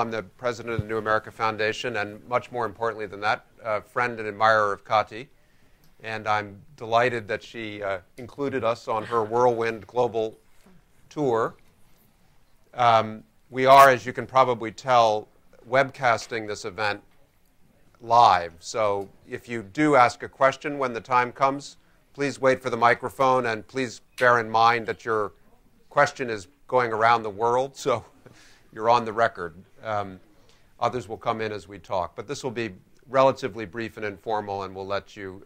I'm the president of the New America Foundation, and much more importantly than that, a friend and admirer of Kati. And I'm delighted that she included us on her whirlwind global tour. We are, as you can probably tell, webcasting this event live. So if you do ask a question when the time comes, please wait for the microphone, and please bear in mind that your question is going around the world, so you're on the record. Others will come in as we talk. But this will be relatively brief and informal, and we'll let you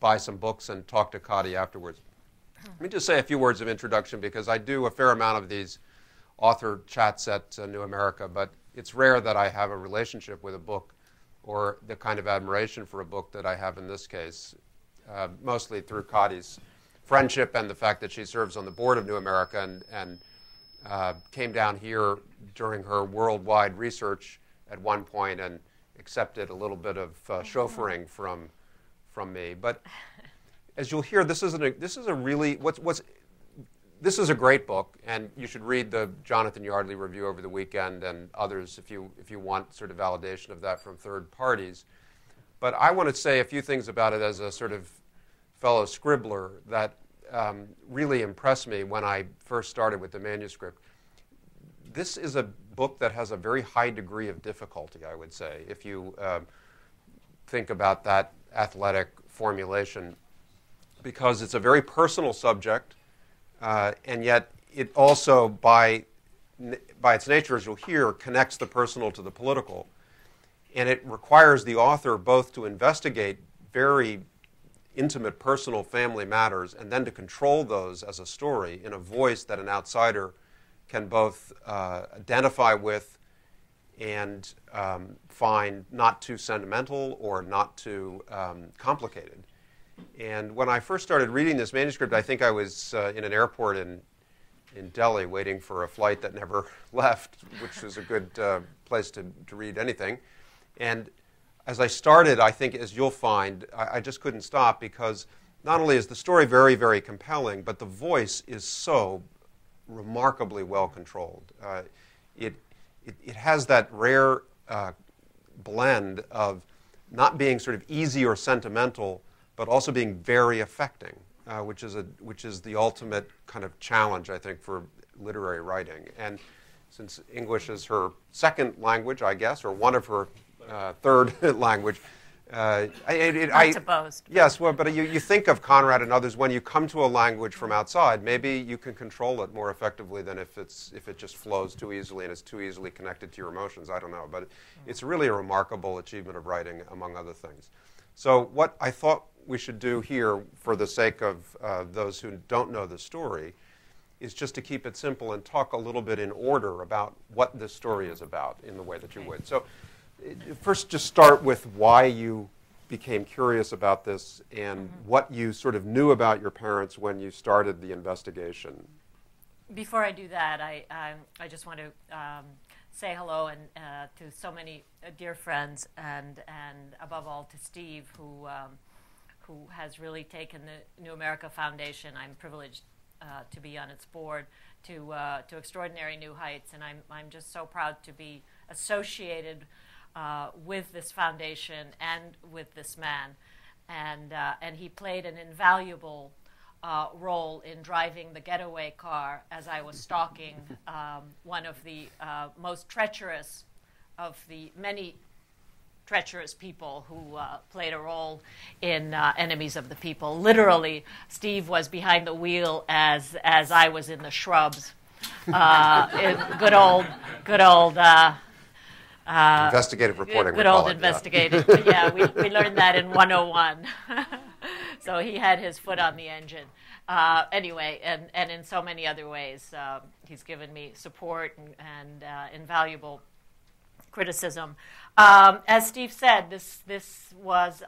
buy some books and talk to Kati afterwards. Let me just say a few words of introduction, because I do a fair amount of these author chats at New America, but it's rare that I have a relationship with a book or the kind of admiration for a book that I have in this case, mostly through Kati's friendship and the fact that she serves on the board of New America and came down here during her worldwide research at one point and accepted a little bit of chauffeuring from me. But as you'll hear, this is a great book, and you should read the Jonathan Yardley review over the weekend and others if you want sort of validation of that from third parties. But I want to say a few things about it as a sort of fellow scribbler that really impressed me when I first started with the manuscript. This is a book that has a very high degree of difficulty, I would say, if you think about that athletic formulation, because it's a very personal subject, and yet it also, by its nature, as you'll hear, connects the personal to the political. And it requires the author both to investigate very intimate, personal family matters, and then to control those as a story in a voice that an outsider can both identify with and find not too sentimental or not too complicated. And when I first started reading this manuscript, I think I was in an airport in Delhi waiting for a flight that never left, which was a good place to read anything. And as I started, I think, as you'll find, I just couldn't stop, because not only is the story very, very compelling, but the voice is so remarkably well controlled. It has that rare blend of not being sort of easy or sentimental, but also being very affecting, which is the ultimate kind of challenge, I think, for literary writing. And since English is her second language, I guess, or one of her third language. Not to boast. Yes, well, but you think of Conrad and others, when you come to a language from outside, maybe you can control it more effectively than if it just flows too easily and is too easily connected to your emotions. I don't know, but it's really a remarkable achievement of writing, among other things. So what I thought we should do here, for the sake of those who don't know the story, is just to keep it simple and talk a little bit in order about what this story is about in the way that you would. So first, just start with why you became curious about this and what you sort of knew about your parents when you started the investigation. Before I do that, I just want to say hello to so many dear friends, and above all to Steve, who has really taken the New America Foundation. I'm privileged to be on its board to extraordinary new heights, and I'm just so proud to be associated with this foundation and with this man, and he played an invaluable role in driving the getaway car as I was stalking one of the most treacherous of the many treacherous people who played a role in Enemies of the People. Literally, Steve was behind the wheel as I was in the shrubs. Good old. Investigative reporting. Good old investigative. Yeah, we learned that in 101. So he had his foot on the engine. Anyway, and in so many other ways, he's given me support and invaluable criticism. As Steve said, this was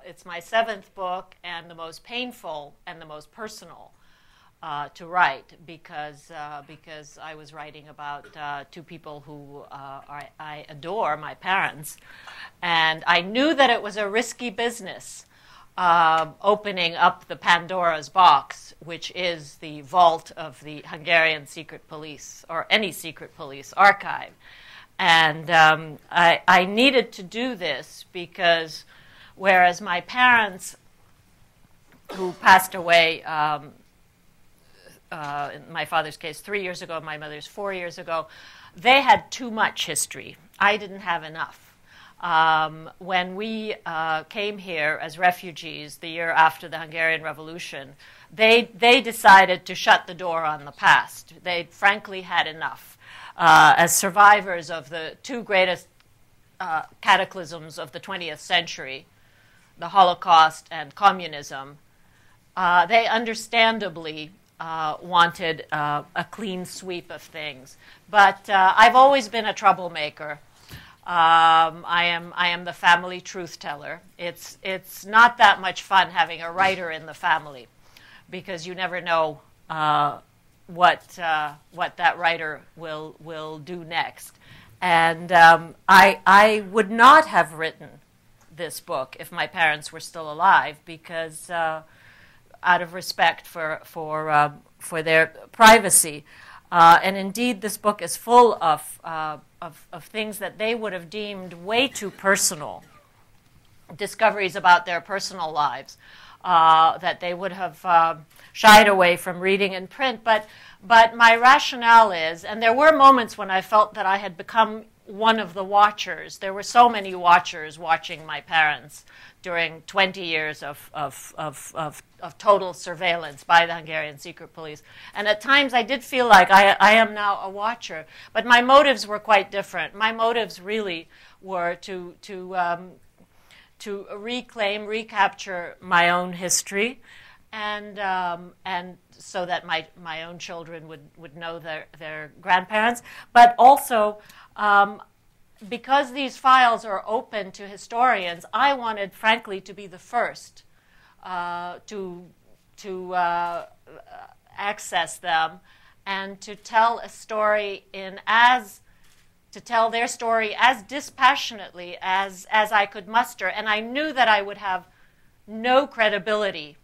it's my 7th book and the most painful and the most personal to write, because I was writing about two people who I adore, my parents, and I knew that it was a risky business, opening up the Pandora's box, which is the vault of the Hungarian secret police or any secret police archive. And I needed to do this because whereas my parents, who passed away, in my father's case 3 years ago, my mother's 4 years ago, they had too much history. I didn't have enough. When we came here as refugees the year after the Hungarian Revolution, they decided to shut the door on the past. They frankly had enough. As survivors of the two greatest cataclysms of the 20th century, the Holocaust and communism, they understandably wanted a clean sweep of things. But I've always been a troublemaker. I am the family truth teller. It's not that much fun having a writer in the family, because you never know what that writer will do next. And I would not have written this book if my parents were still alive, because out of respect for their privacy. And indeed, this book is full of things that they would have deemed way too personal, discoveries about their personal lives that they would have shied away from reading in print. But my rationale is, and there were moments when I felt that I had become one of the watchers. There were so many watchers watching my parents during 20 years of total surveillance by the Hungarian secret police. And at times I did feel like I am now a watcher. But my motives were quite different. My motives really were to reclaim, recapture my own history, and so that my own children would know their grandparents. But also, because these files are open to historians, I wanted, frankly, to be the first to access them and to tell a story to tell their story as dispassionately as I could muster. And I knew that I would have no credibility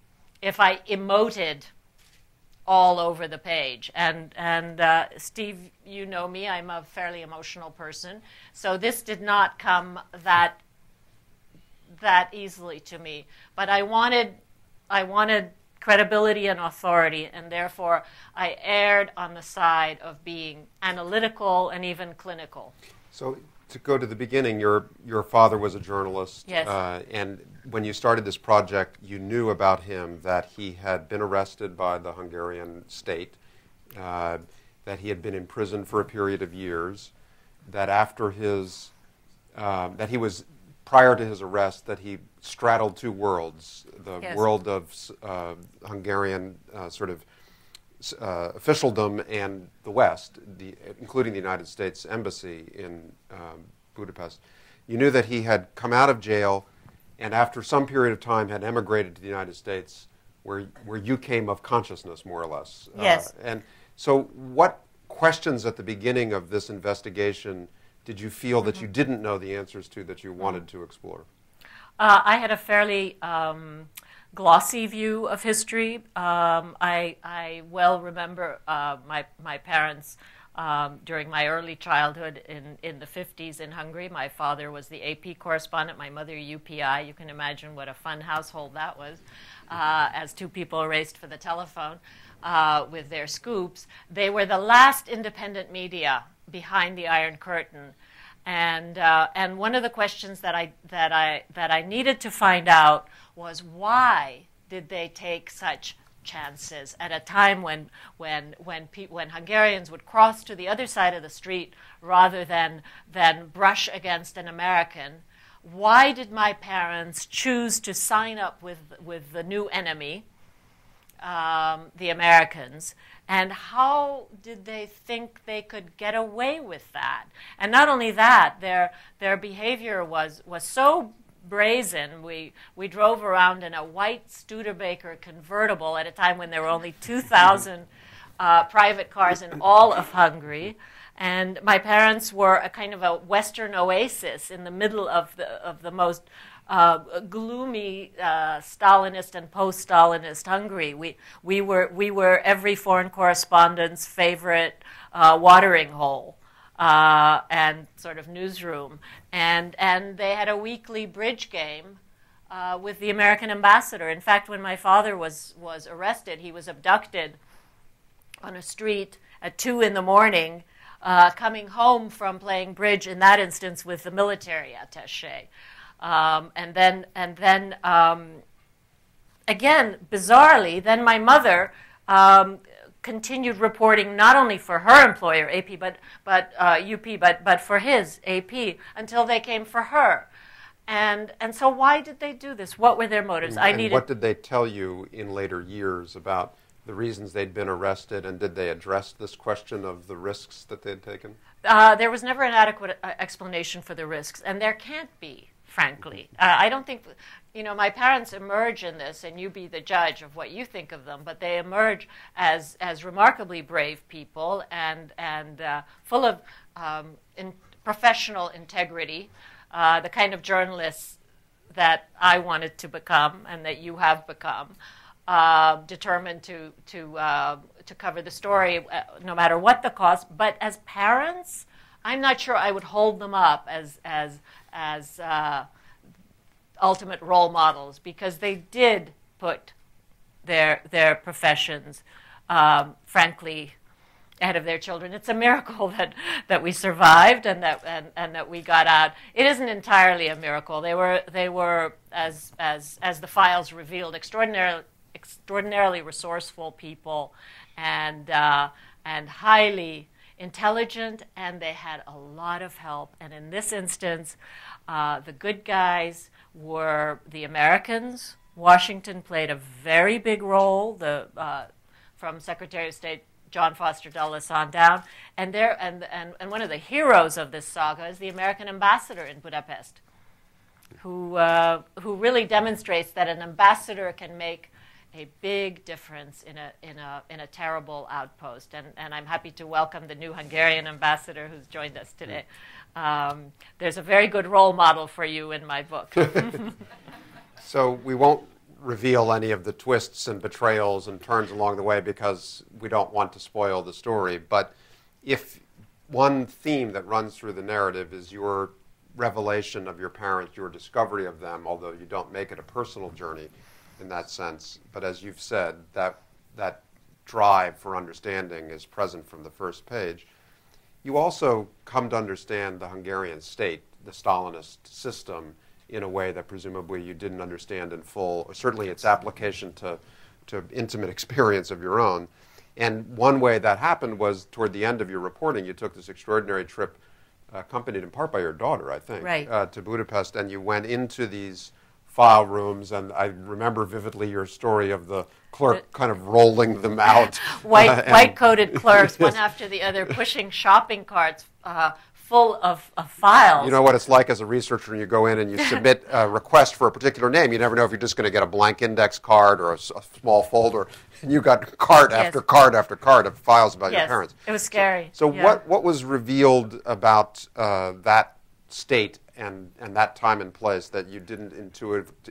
if I emoted all over the page. And Steve, you know me, I'm a fairly emotional person. So this did not come that easily to me. But I wanted credibility and authority, and therefore I erred on the side of being analytical and even clinical. So to go to the beginning, your father was a journalist. Yes. And when you started this project, you knew about him that he had been arrested by the Hungarian state, that he had been in prison for a period of years, that after that he was, prior to his arrest, that he straddled two worlds, the Yes. world of Hungarian sort of officialdom and the West, including the United States Embassy in Budapest. You knew that he had come out of jail and after some period of time had emigrated to the United States, where you came of consciousness, more or less. Yes. And so what questions at the beginning of this investigation did you feel that you didn't know the answers to that you wanted to explore? I had a fairly glossy view of history. I well remember my parents during my early childhood in the 50s in Hungary. My father was the AP correspondent, my mother UPI. You can imagine what a fun household that was, as two people raced for the telephone with their scoops. They were the last independent media behind the Iron Curtain. And one of the questions that I needed to find out was, why did they take such chances at a time when Hungarians would cross to the other side of the street rather than brush against an American? Why did my parents choose to sign up with the new enemy, the Americans? And how did they think they could get away with that? And not only that, their behavior was so brazen. We drove around in a white Studebaker convertible at a time when there were only 2,000 private cars in all of Hungary. And my parents were a kind of a Western oasis in the middle of the most gloomy Stalinist and post-Stalinist Hungary. We were every foreign correspondent's favorite watering hole. and sort of newsroom. And they had a weekly bridge game with the American ambassador. In fact, when my father was arrested, he was abducted on a street at 2 in the morning, coming home from playing bridge, in that instance, with the military attaché. And then again, bizarrely, then my mother continued reporting not only for her employer, AP, but UP, but for his, AP, until they came for her. And so why did they do this? What were their motives? What did they tell you in later years about the reasons they'd been arrested, and did they address this question of the risks that they'd taken? There was never an adequate explanation for the risks, and there can't be, frankly. I don't think, my parents emerge in this, and you be the judge of what you think of them, but they emerge as remarkably brave people and full of professional integrity, the kind of journalists that I wanted to become and that you have become. Determined to cover the story, no matter what the cost. But as parents, I'm not sure I would hold them up as ultimate role models, because they did put their professions, frankly, ahead of their children. It's a miracle that we survived and that we got out. It isn't entirely a miracle. They were as the files revealed, extraordinarily resourceful people and highly intelligent, and they had a lot of help. And in this instance, the good guys were the Americans. Washington played a very big role, from Secretary of State John Foster Dulles on down. And one of the heroes of this saga is the American ambassador in Budapest, who really demonstrates that an ambassador can make a big difference in a terrible outpost. And I'm happy to welcome the new Hungarian ambassador who's joined us today. There's a very good role model for you in my book. So we won't reveal any of the twists and betrayals and turns along the way because we don't want to spoil the story. But if one theme that runs through the narrative is your revelation of your parents, your discovery of them, although you don't make it a personal journey in that sense. But as you've said, that drive for understanding is present from the first page. You also come to understand the Hungarian state, the Stalinist system, in a way that presumably you didn't understand in full, or certainly its application to intimate experience of your own. And one way that happened was toward the end of your reporting, you took this extraordinary trip, accompanied in part by your daughter, I think, right, to Budapest, and you went into these file rooms, and I remember vividly your story of the clerk kind of rolling them out. White-coated clerks, one after the other, pushing shopping carts full of files. You know what it's like as a researcher, and you go in and you submit a request for a particular name. You never know if you're just going to get a blank index card or a small folder. And you got card after card after card of files about your parents. It was scary. So what was revealed about that state and that time and place that you didn't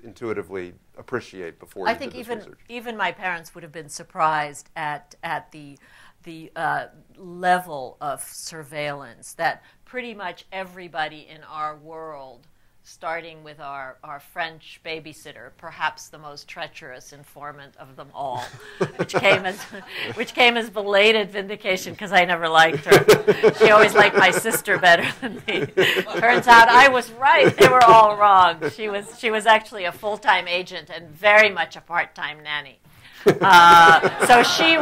intuitively appreciate before you did this research? Even my parents would have been surprised at the level of surveillance that pretty much everybody in our world, starting with our French babysitter, perhaps the most treacherous informant of them all, which came as belated vindication because I never liked her. She always liked my sister better than me. Turns out I was right; they were all wrong. She was actually a full-time agent and very much a part-time nanny. So she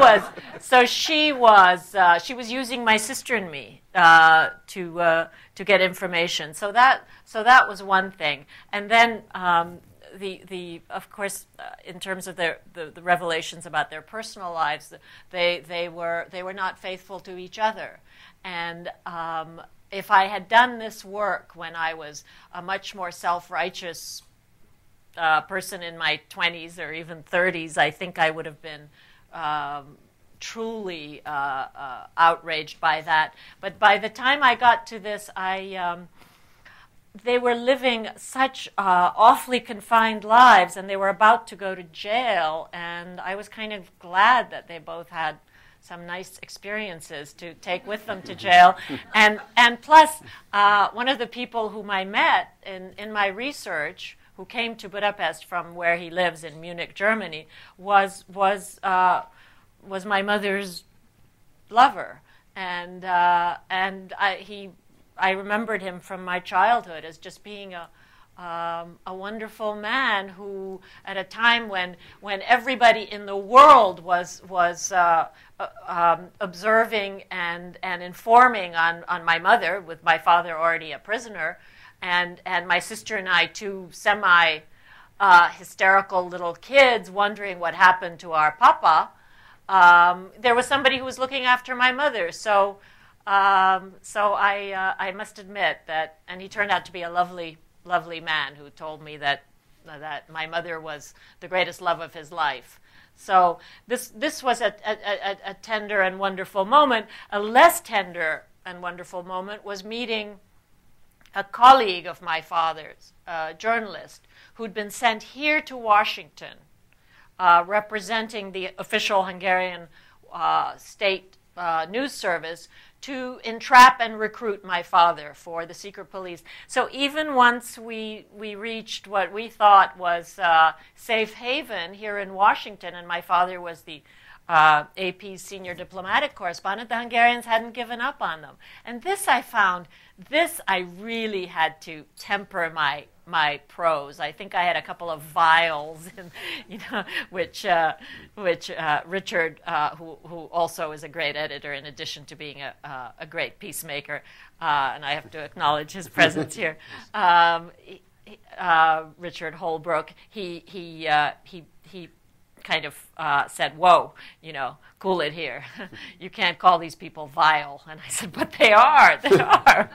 was using my sister and me to get information. So that was one thing. And then of course, in terms of the revelations about their personal lives, they were not faithful to each other. And if I had done this work when I was a much more self-righteous person in my 20s or even 30s, I think I would have been truly outraged by that. But by the time I got to this, they were living such awfully confined lives, and they were about to go to jail, and I was kind of glad that they both had some nice experiences to take with them to jail. And plus, one of the people whom I met in my research, who came to Budapest from where he lives in Munich, Germany, was my mother's lover, and I remembered him from my childhood as just being a wonderful man who, at a time when everybody in the world was observing and informing on my mother, with my father already a prisoner, and my sister and I, two hysterical little kids wondering what happened to our papa, there was somebody who was looking after my mother. So I must admit that, and he turned out to be a lovely man who told me that my mother was the greatest love of his life. So this was a tender and wonderful moment. A less tender and wonderful moment was meeting a colleague of my father's, a journalist, who'd been sent here to Washington, representing the official Hungarian state news service, to entrap and recruit my father for the secret police. So even once we reached what we thought was safe haven here in Washington, and my father was the AP's senior diplomatic correspondent, the Hungarians hadn't given up on them. And this I really had to temper my prose. I think I had a couple of vials, which Richard, who also is a great editor in addition to being a great peacemaker, and I have to acknowledge his presence here. Richard Holbrook, he kind of said, "Whoa, cool it here. You can't call these people vile." And I said, "But they are. They are."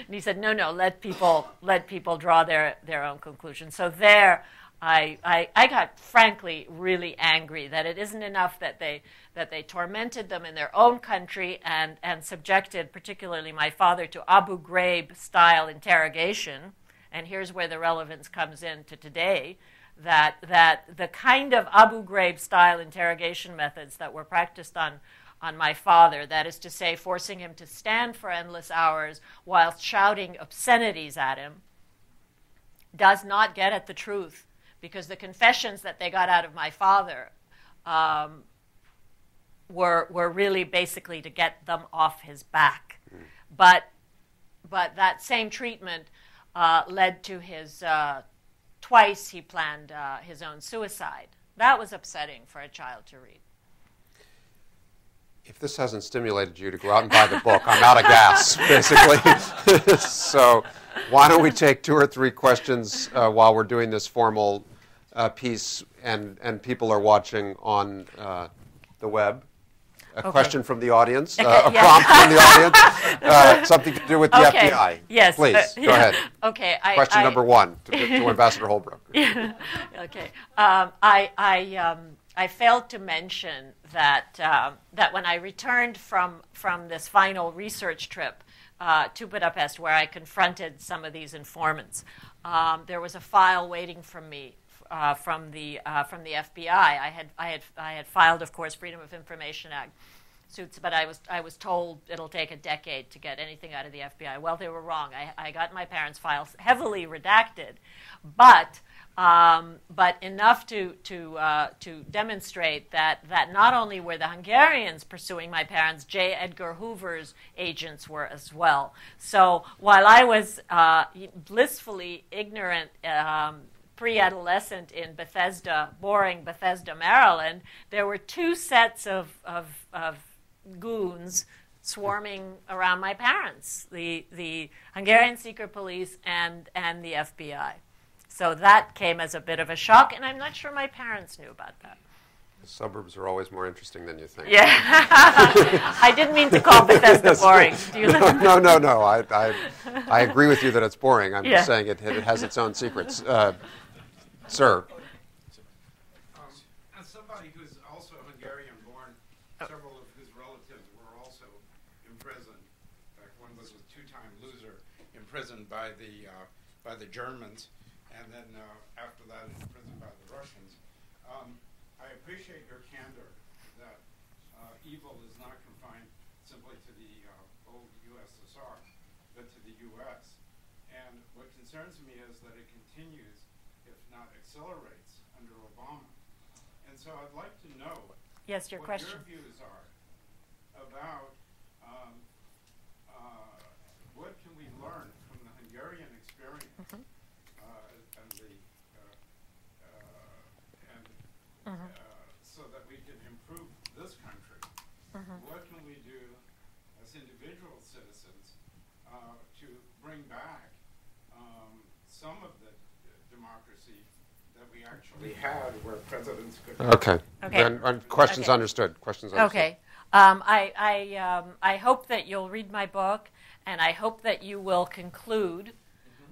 And he said, "No, let people draw their own conclusions." So there, I got frankly really angry that it isn't enough that they tormented them in their own country and subjected particularly my father to Abu Ghraib style interrogation. And here's where the relevance comes in to today. That the kind of Abu Ghraib style interrogation methods that were practiced on my father, that is to say, forcing him to stand for endless hours whilst shouting obscenities at him, does not get at the truth, because the confessions that they got out of my father were really basically to get them off his back. But that same treatment led to his twice he planned his own suicide. That was upsetting for a child to read. If this hasn't stimulated you to go out and buy the book, I'm out of gas, basically. So why don't we take 2 or 3 questions while we're doing this formal piece, and people are watching on the web. A question from the audience, a prompt from the audience, something to do with the FBI. Yes. Please, go ahead. Okay. Question number 1 to Ambassador Holbrook. Okay. I failed to mention that when I returned from this final research trip to Budapest, where I confronted some of these informants, there was a file waiting for me from the FBI. I had filed, of course, Freedom of Information Act suits, but I was told it'll take a decade to get anything out of the FBI. Well, they were wrong. I got my parents' files heavily redacted, but enough to demonstrate that not only were the Hungarians pursuing my parents, J. Edgar Hoover's agents were as well. So while I was blissfully ignorant, pre-adolescent in boring Bethesda, Maryland, there were 2 sets of goons swarming around my parents, the Hungarian secret police and the FBI. So that came as a bit of a shock, and I'm not sure my parents knew about that. The suburbs are always more interesting than you think. Yeah. I didn't mean to call Bethesda boring. Do you No. I agree with you that it's boring. I'm just saying it has its own secrets. Sir. As somebody who's also Hungarian-born, several of whose relatives were also imprisoned. In fact, one was a 2-time loser, imprisoned by the Germans, and then after that imprisoned by the Russians. I appreciate your candor that evil is not confined simply to the old USSR, but to the U.S. And what concerns me is that it continues, if not accelerates, under Obama. And so I'd like to know Yes, your what question. your views are about what can we learn from the Hungarian experience Mhm. so that we can improve this country. What can we do as individual citizens to bring back some of the democracy that we actually had, where presidents could. Okay. Okay. And questions Okay. understood. Questions understood. Okay. I hope that you'll read my book, and I hope that you will conclude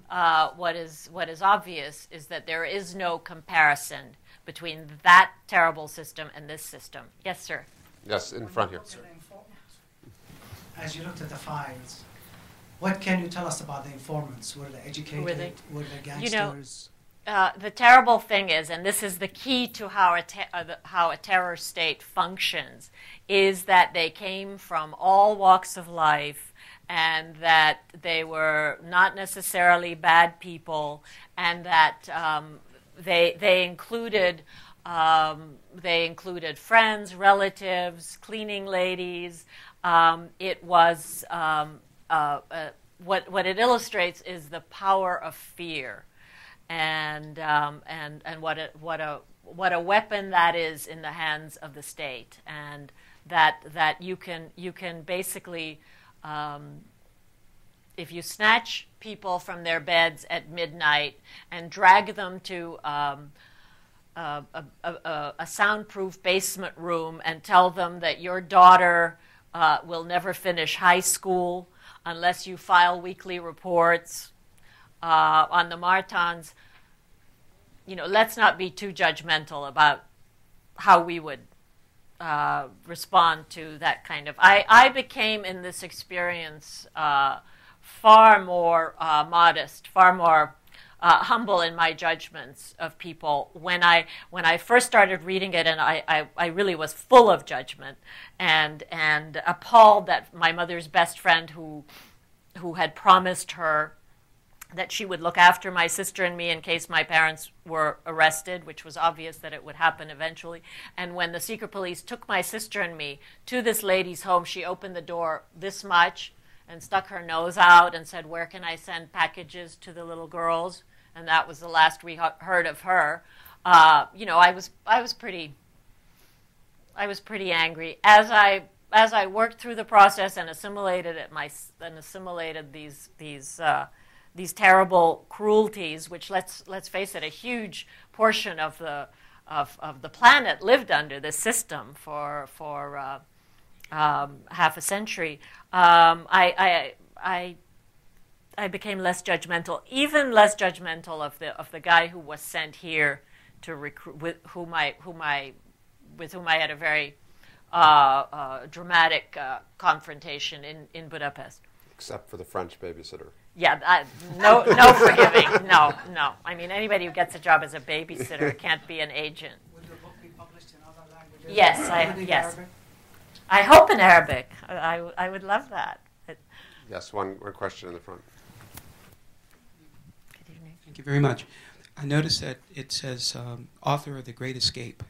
what is obvious is that there is no comparison between that terrible system and this system. Yes, sir. Yes, in front here. As you looked at the files, what can you tell us about the informants? Were they educated? Were they gangsters? The terrible thing is, and this is the key to how a terror state functions, is that they came from all walks of life, and that they were not necessarily bad people, and that they included friends, relatives, cleaning ladies. It was what it illustrates is the power of fear. And what a weapon that is in the hands of the state, and that you can basically, if you snatch people from their beds at midnight and drag them to a soundproof basement room and tell them that your daughter will never finish high school unless you file weekly reports. On the Martons, let's not be too judgmental about how we would respond to that kind of. I became in this experience far more modest, far more humble in my judgments of people when I first started reading it, and I really was full of judgment and appalled that my mother's best friend who had promised her that she would look after my sister and me in case my parents were arrested, which was obvious that it would happen eventually. And when the secret police took my sister and me to this lady's home, she opened the door this much and stuck her nose out and said, "Where can I send packages to the little girls?" And that was the last we heard of her. I was pretty angry as I worked through the process and assimilated these terrible cruelties, which let's face it, a huge portion of the planet lived under this system for half a century. I became less judgmental, even less judgmental of the guy who was sent here to recruit, with whom I had a very dramatic confrontation in Budapest. Except for the French babysitter. Yeah, no forgiving. No. I mean, anybody who gets a job as a babysitter can't be an agent. Will your book be published in other languages? Yes, Arabic? I hope in Arabic. I would love that. Yes, one question in the front. Good evening. Thank you very much. I noticed that it says author of The Great Escape.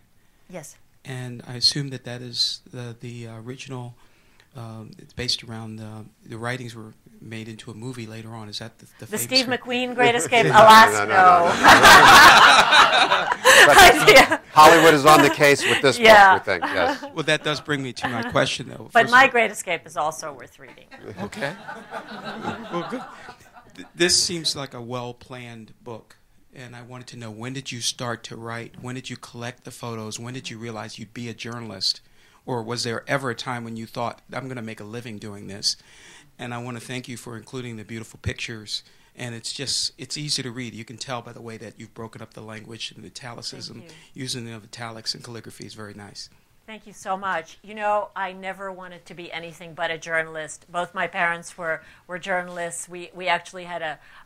Yes. And I assume that is the original. It's based around the writings were made into a movie later on. Is that the Steve McQueen Great Escape? Alas, no. Hollywood is on the case with this book, we think. Yes. Well, that does bring me to my question, though. But My Great Escape is also worth reading. Okay. Well, good. This seems like a well-planned book, and I wanted to know, when did you start to write? When did you collect the photos? When did you realize you'd be a journalist? Or was there ever a time when you thought, I'm going to make a living doing this? And I want to thank you for including the beautiful pictures. And it's easy to read. You can tell by the way that you've broken up the language and the italicism. Using the italics and calligraphy is very nice. Thank you so much. You know, I never wanted to be anything but a journalist. Both my parents were journalists. We actually had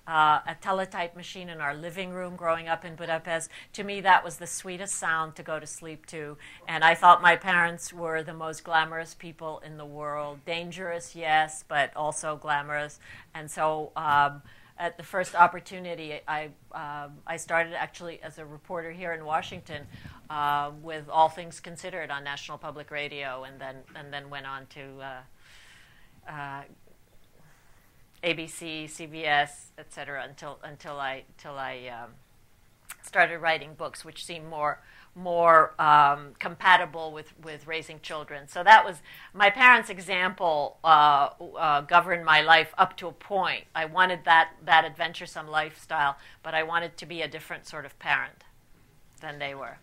a teletype machine in our living room growing up in Budapest. To me, that was the sweetest sound to go to sleep to. And I thought my parents were the most glamorous people in the world. Dangerous, yes, but also glamorous. And so at the first opportunity, I started actually as a reporter here in Washington with All Things Considered on National Public Radio, and then went on to ABC, CBS, etc. until I started writing books, which seemed more compatible with raising children. So that was my parents' example governed my life up to a point. I wanted that adventuresome lifestyle, but I wanted to be a different sort of parent than they were.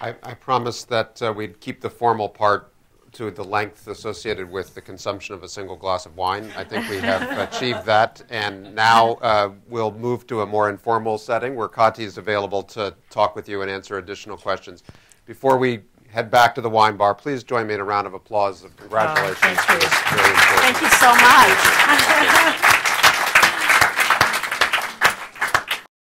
I promised that we'd keep the formal part to the length associated with the consumption of a single glass of wine. I think we have achieved that, and now we'll move to a more informal setting where Kati is available to talk with you and answer additional questions. Before we head back to the wine bar, please join me in a round of applause of congratulations. Thank you. For this very important Thank you so much.